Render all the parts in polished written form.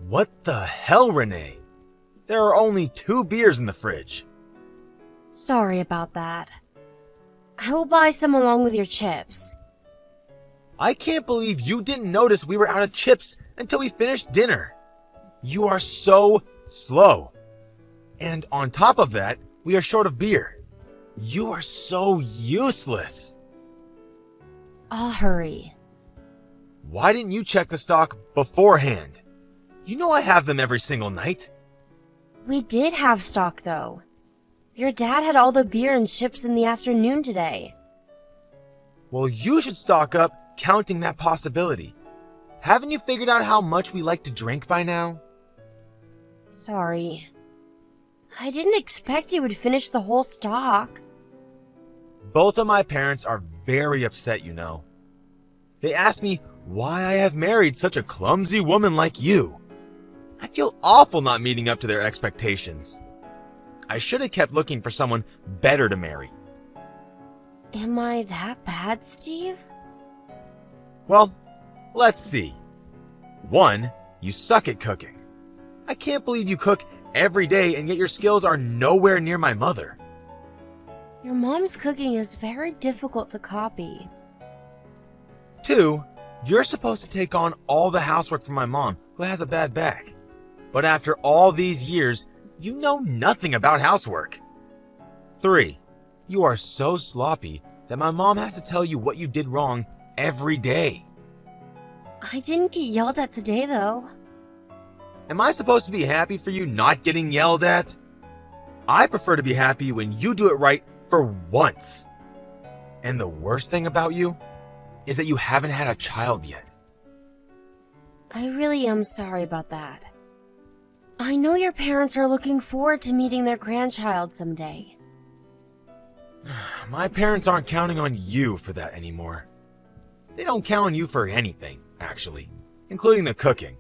What the hell, Renee? There are only 2 beers in the fridge. Sorry about that. I will buy some along with your chips. I can't believe you didn't notice we were out of chips until we finished dinner. You are so slow. And on top of that, we are short of beer. You are so useless. I'll hurry. Why didn't you check the stock beforehand? You know I have them every single night. We did have stock, though. Your dad had all the beer and chips in the afternoon today. Well, you should stock up, counting that possibility. Haven't you figured out how much we like to drink by now? Sorry. I didn't expect you would finish the whole stock. Both of my parents are very upset, you know. They ask me why I have married such a clumsy woman like you. I feel awful not meeting up to their expectations. I should have kept looking for someone better to marry. Am I that bad, Steve? Well, let's see. 1, you suck at cooking. I can't believe you cook every day and yet your skills are nowhere near my mother. Your mom's cooking is very difficult to copy. 2, you're supposed to take on all the housework for my mom, who has a bad back. But after all these years, you know nothing about housework. 3, you are so sloppy that my mom has to tell you what you did wrong every day. I didn't get yelled at today, though. Am I supposed to be happy for you not getting yelled at? I prefer to be happy when you do it right for once. And the worst thing about you is that you haven't had a child yet. I really am sorry about that. I know your parents are looking forward to meeting their grandchild someday. My parents aren't counting on you for that anymore. They don't count on you for anything, actually, including the cooking.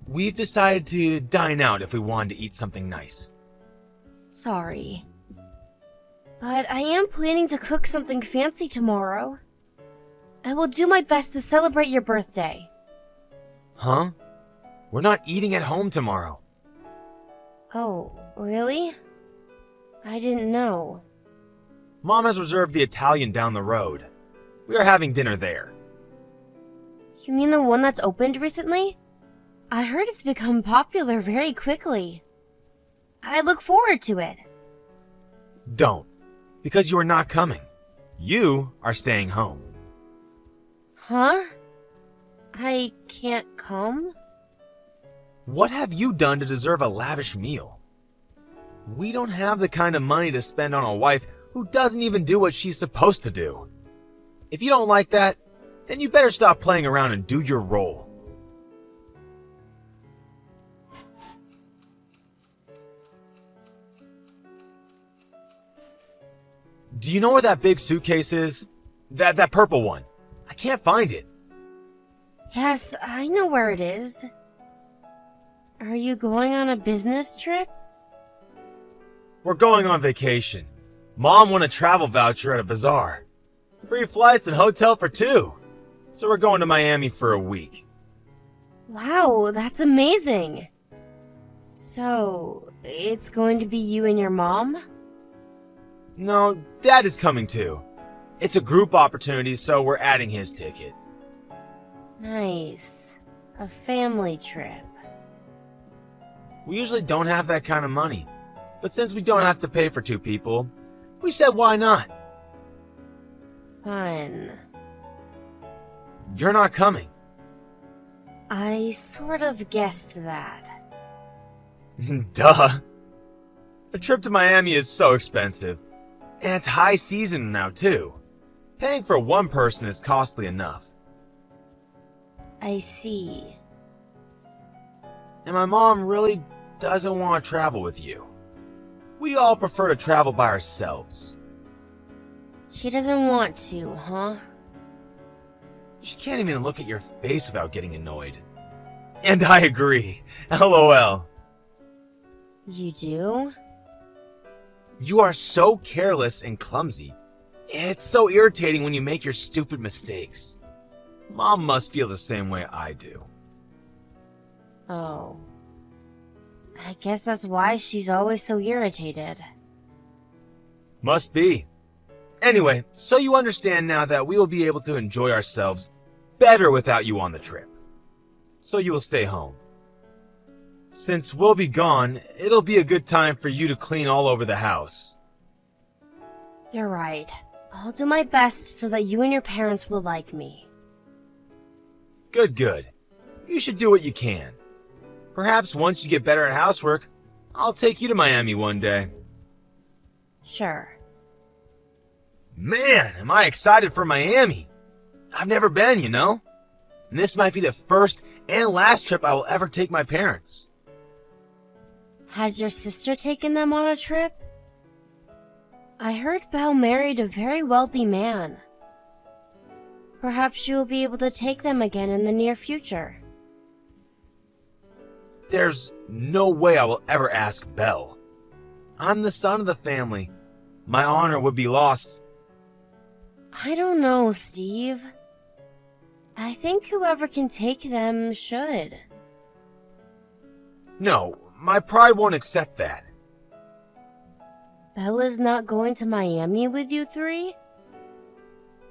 We've decided to dine out if we wanted to eat something nice. Sorry. But I am planning to cook something fancy tomorrow. I will do my best to celebrate your birthday. Huh? We're not eating at home tomorrow. Oh, really? I didn't know. Mom has reserved the Italian down the road. We are having dinner there. You mean the one that's opened recently? I heard it's become popular very quickly. I look forward to it. Don't, because you are not coming. You are staying home. Huh? I can't come? What have you done to deserve a lavish meal? We don't have the kind of money to spend on a wife who doesn't even do what she's supposed to do. If you don't like that, then you better stop playing around and do your role. Do you know where that big suitcase is? That purple one. I can't find it. Yes, I know where it is. Are you going on a business trip? We're going on vacation. Mom won a travel voucher at a bazaar. Free flights and hotel for 2. So we're going to Miami for a week. Wow, that's amazing. So, it's going to be you and your mom? No, Dad is coming too. It's a group opportunity, so we're adding his ticket. Nice. A family trip. We usually don't have that kind of money, but since we don't have to pay for 2 people, we said why not? Fun. You're not coming. I sort of guessed that. Duh. A trip to Miami is so expensive, and it's high season now too. Paying for one person is costly enough. I see. And my mom really doesn't want to travel with you. We all prefer to travel by ourselves. She doesn't want to, huh? She can't even look at your face without getting annoyed. And I agree. LOL. You do? You are so careless and clumsy. It's so irritating when you make your stupid mistakes. Mom must feel the same way I do. Oh. I guess that's why she's always so irritated. Must be. Anyway, so you understand now that we will be able to enjoy ourselves better without you on the trip. So you will stay home. Since we'll be gone, it'll be a good time for you to clean all over the house. You're right. I'll do my best so that you and your parents will like me. Good, good. You should do what you can. Perhaps once you get better at housework, I'll take you to Miami one day. Sure. Man, am I excited for Miami. I've never been, you know. And this might be the first and last trip I will ever take my parents. Has your sister taken them on a trip? I heard Belle married a very wealthy man. Perhaps you will be able to take them again in the near future. There's no way I will ever ask Belle. I'm the son of the family. My honor would be lost. I don't know, Steve. I think whoever can take them should. No, my pride won't accept that. Bella's not going to Miami with you three?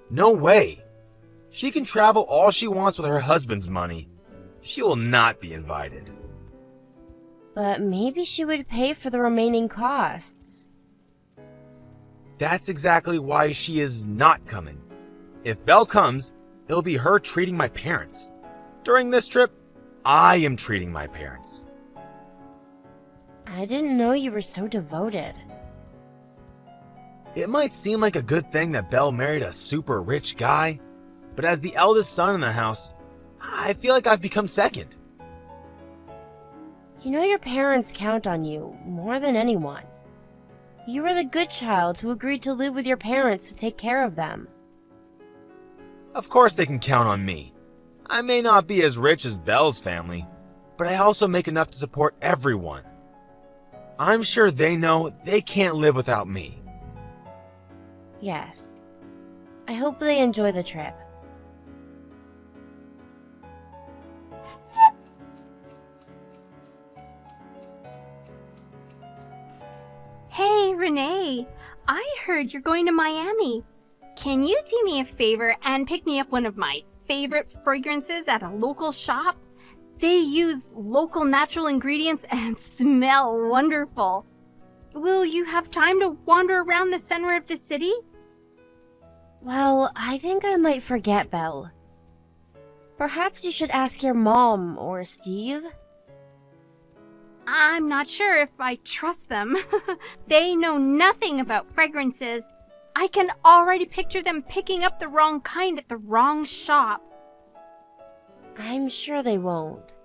No way. She can travel all she wants with her husband's money. She will not be invited. But maybe she would pay for the remaining costs. That's exactly why she is not coming. If Belle comes, it'll be her treating my parents. During this trip, I am treating my parents. I didn't know you were so devoted. It might seem like a good thing that Belle married a super rich guy, but as the eldest son in the house, I feel like I've become second. You know your parents count on you more than anyone. You were the good child who agreed to live with your parents to take care of them. Of course they can count on me. I may not be as rich as Belle's family, but I also make enough to support everyone. I'm sure they know they can't live without me. Yes. I hope they enjoy the trip. Hey, Renee. I heard you're going to Miami. Can you do me a favor and pick me up one of my favorite fragrances at a local shop? They use local natural ingredients and smell wonderful. Will you have time to wander around the center of the city? Well, I think I might forget, Belle. Perhaps you should ask your mom or Steve. I'm not sure if I trust them. They know nothing about fragrances. I can already picture them picking up the wrong kind at the wrong shop. I'm sure they won't.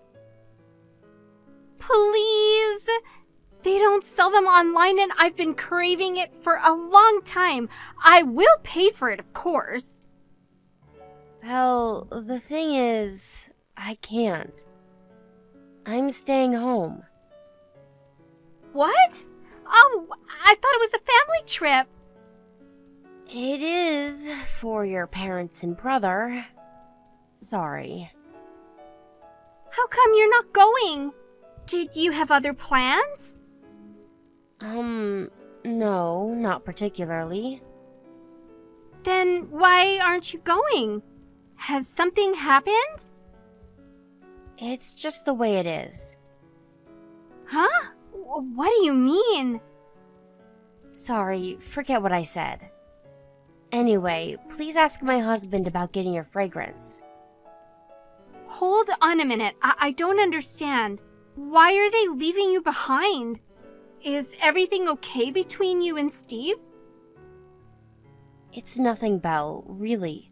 Please! They don't sell them online and I've been craving it for a long time. I will pay for it, of course. Well, the thing is, I can't. I'm staying home. What? Oh, I thought it was a family trip. It is for your parents and brother. Sorry. How come you're not going? Did you have other plans? No, not particularly. Then why aren't you going? Has something happened? It's just the way it is. Huh? What do you mean? Sorry, forget what I said. Anyway, please ask my husband about getting your fragrance. Hold on a minute. I don't understand. Why are they leaving you behind? Is everything okay between you and Steve? It's nothing, Belle, really.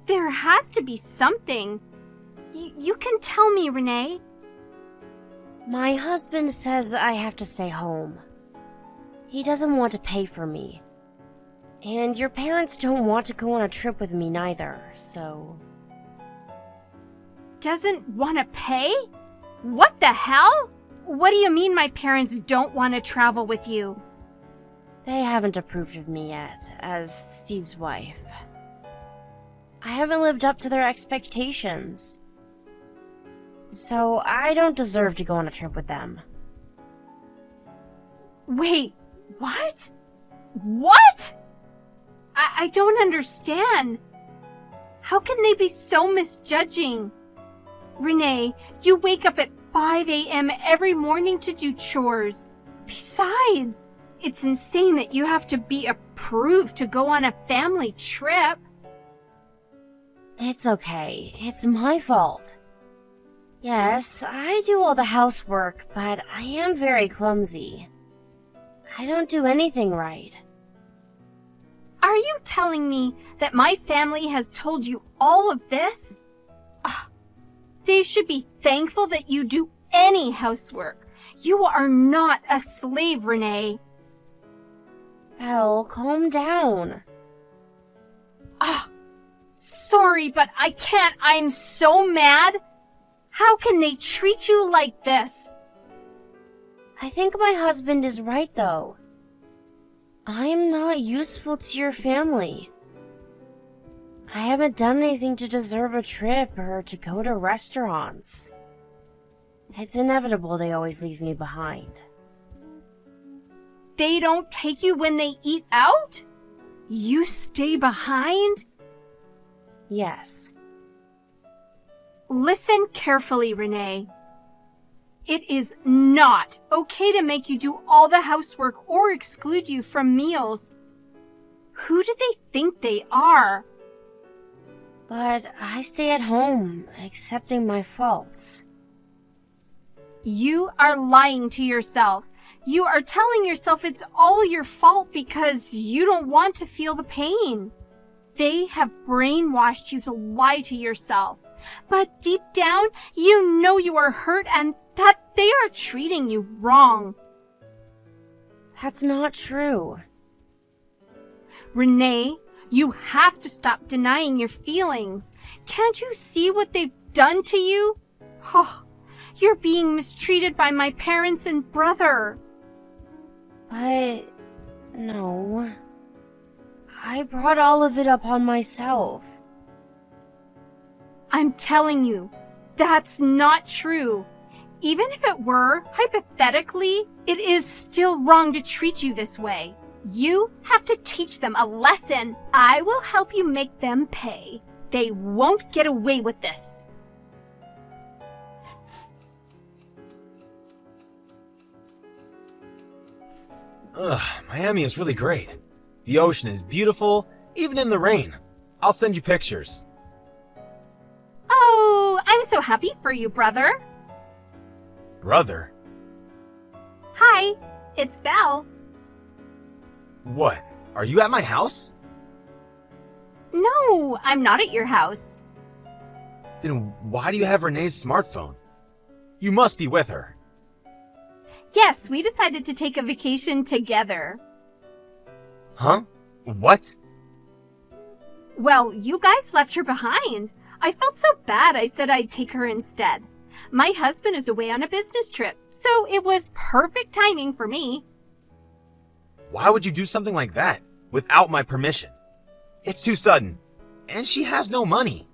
There has to be something. You can tell me, Renee. My husband says I have to stay home. He doesn't want to pay for me. And your parents don't want to go on a trip with me neither, so... Doesn't want to pay? What the hell? What do you mean my parents don't want to travel with you? They haven't approved of me yet, as Steve's wife. I haven't lived up to their expectations. so I don't deserve to go on a trip with them. Wait, what? What? I don't understand. How can they be so misjudging? Renee, you wake up at 5 a.m. every morning to do chores. Besides, it's insane that you have to be approved to go on a family trip. It's okay. It's my fault. Yes, I do all the housework, but I am very clumsy. I don't do anything right. Are you telling me that my family has told you all of this? They should be thankful that you do any housework. You are not a slave, Renee. Belle, calm down. Sorry, but I can't. I'm so mad. How can they treat you like this? I think my husband is right, though. I'm not useful to your family. I haven't done anything to deserve a trip or to go to restaurants. It's inevitable they always leave me behind. They don't take you when they eat out? You stay behind? Yes. Listen carefully, Renee. It is not okay to make you do all the housework or exclude you from meals. Who do they think they are? But I stay at home, accepting my faults. You are lying to yourself. You are telling yourself it's all your fault because you don't want to feel the pain. They have brainwashed you to lie to yourself. But deep down, you know you are hurt and that they are treating you wrong. That's not true. Renee, you have to stop denying your feelings. Can't you see what they've done to you? Oh, you're being mistreated by my parents and brother. But no. I brought all of it upon myself. I'm telling you, that's not true. Even if it were, hypothetically, it is still wrong to treat you this way. You have to teach them a lesson. I will help you make them pay. They won't get away with this. Miami is really great. The ocean is beautiful, even in the rain. I'll send you pictures. Oh, I'm so happy for you, brother. Brother? Hi, it's Belle. What? Are you at my house? No, I'm not at your house. Then why do you have Renee's smartphone? You must be with her. Yes, we decided to take a vacation together. Huh? What? Well, you guys left her behind. I felt so bad I said I'd take her instead. My husband is away on a business trip, so it was perfect timing for me. Why would you do something like that without my permission? It's too sudden, and she has no money.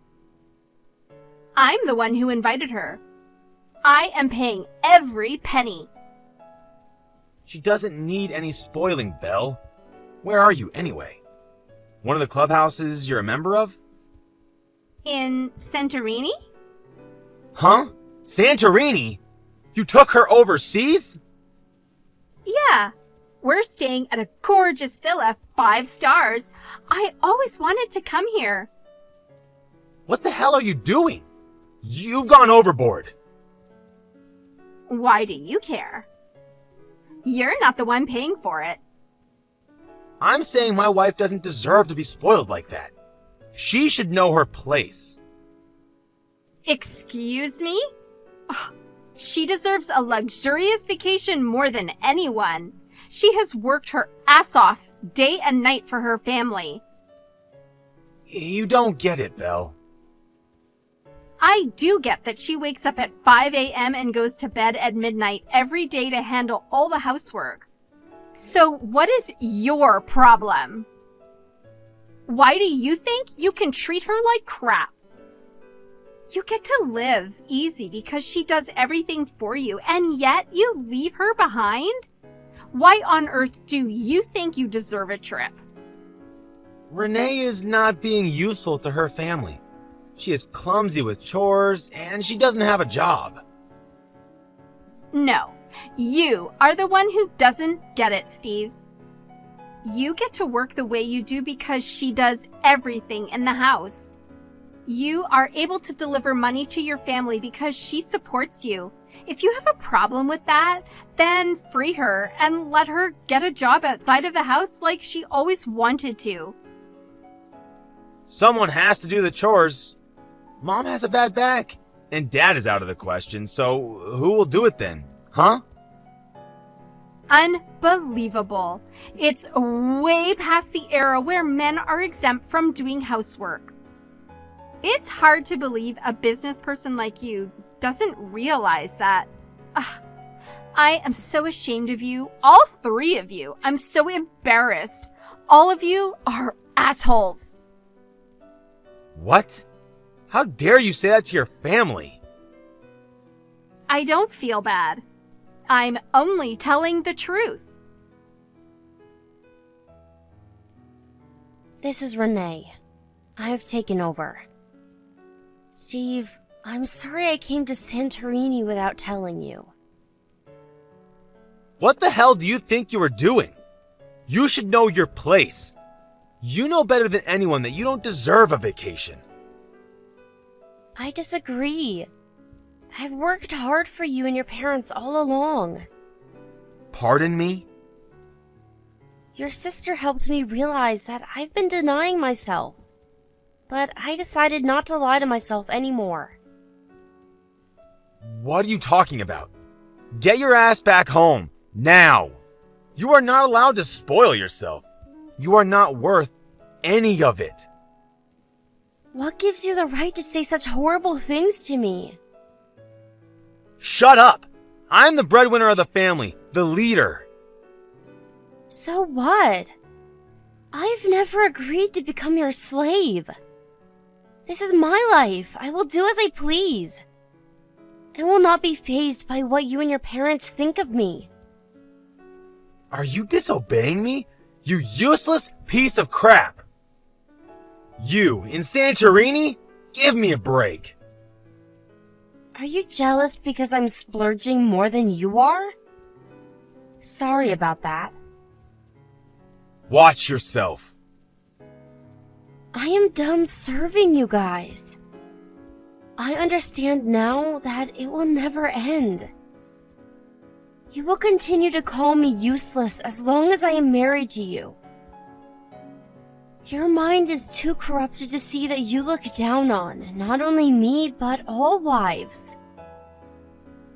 I'm the one who invited her. I am paying every penny. She doesn't need any spoiling, Belle. Where are you, anyway? One of the clubhouses you're a member of? In Santorini? Huh? Santorini? You took her overseas? Yeah. We're staying at a gorgeous villa, 5 stars. I always wanted to come here. What the hell are you doing? You've gone overboard. Why do you care? You're not the one paying for it. I'm saying my wife doesn't deserve to be spoiled like that. She should know her place. Excuse me? Ugh, she deserves a luxurious vacation more than anyone. She has worked her ass off day and night for her family. You don't get it, Belle. I do get that she wakes up at 5 a.m. and goes to bed at midnight every day to handle all the housework. So what is your problem? Why do you think you can treat her like crap? You get to live easy because she does everything for you, and yet you leave her behind? Why on earth do you think you deserve a trip? Renee is not being useful to her family. She is clumsy with chores, and she doesn't have a job. No, you are the one who doesn't get it, Steve. You get to work the way you do because she does everything in the house. You are able to deliver money to your family because she supports you. If you have a problem with that, then free her and let her get a job outside of the house like she always wanted to. Someone has to do the chores. Mom has a bad back, and Dad is out of the question, so who will do it then? Huh? Unbelievable. It's way past the era where men are exempt from doing housework. It's hard to believe a business person like you doesn't realize that. Ugh, I am so ashamed of you, all three of you. I'm so embarrassed. All of you are assholes. What? How dare you say that to your family? I don't feel bad. I'm only telling the truth. This is Renee. I have taken over. Steve, I'm sorry I came to Santorini without telling you. What the hell do you think you were doing? You should know your place. You know better than anyone that you don't deserve a vacation. I disagree. I've worked hard for you and your parents all along. Pardon me? Your sister helped me realize that I've been denying myself. But I decided not to lie to myself anymore. What are you talking about? Get your ass back home, now! You are not allowed to spoil yourself. You are not worth any of it. What gives you the right to say such horrible things to me? Shut up! I'm the breadwinner of the family, the leader. So what? I've never agreed to become your slave. This is my life. I will do as I please. I will not be fazed by what you and your parents think of me. Are you disobeying me? You useless piece of crap! You, in Santorini? Give me a break. Are you jealous because I'm splurging more than you are? Sorry about that. Watch yourself. I am done serving you guys. I understand now that it will never end. You will continue to call me useless as long as I am married to you. Your mind is too corrupted to see that you look down on not only me, but all wives.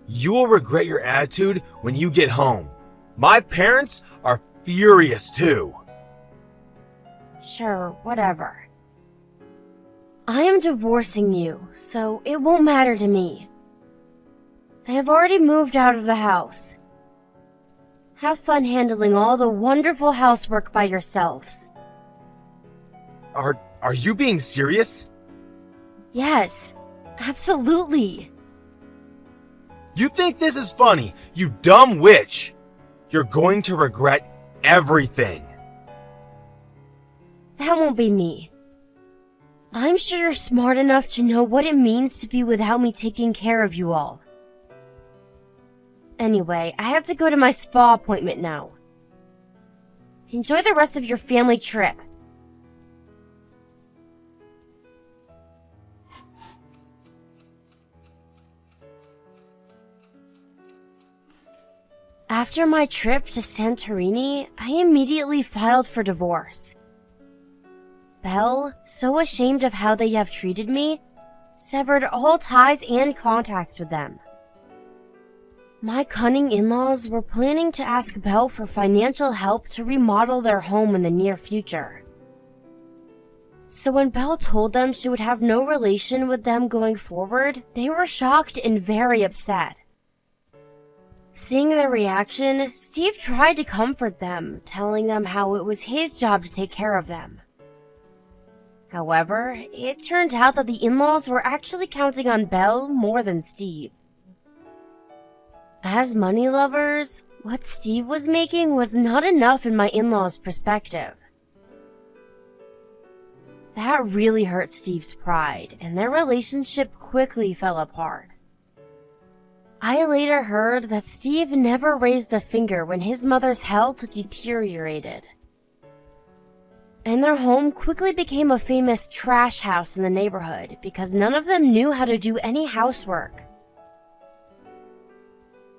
You will regret your attitude when you get home. My parents are furious too. Sure, whatever. I am divorcing you, so it won't matter to me. I have already moved out of the house. Have fun handling all the wonderful housework by yourselves. Are you being serious? Yes, absolutely. You think this is funny, you dumb witch. You're going to regret everything. That won't be me. I'm sure you're smart enough to know what it means to be without me taking care of you all. Anyway, I have to go to my spa appointment now. Enjoy the rest of your family trip. After my trip to Santorini, I immediately filed for divorce. Belle, so ashamed of how they have treated me, severed all ties and contacts with them. My cunning in-laws were planning to ask Belle for financial help to remodel their home in the near future. So when Belle told them she would have no relation with them going forward, they were shocked and very upset. Seeing their reaction, Steve tried to comfort them, telling them how it was his job to take care of them. However, it turned out that the in-laws were actually counting on Belle more than Steve. As money lovers, what Steve was making was not enough in my in-laws' perspective. That really hurt Steve's pride, and their relationship quickly fell apart. I later heard that Steve never raised a finger when his mother's health deteriorated. And their home quickly became a famous trash house in the neighborhood because none of them knew how to do any housework.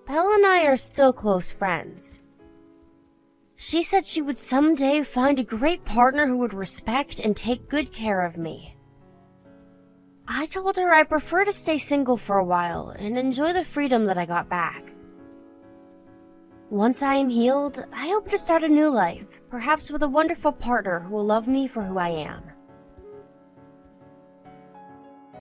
Belle and I are still close friends. She said she would someday find a great partner who would respect and take good care of me. I told her I prefer to stay single for a while and enjoy the freedom that I got back. Once I am healed, I hope to start a new life, perhaps with a wonderful partner who will love me for who I am.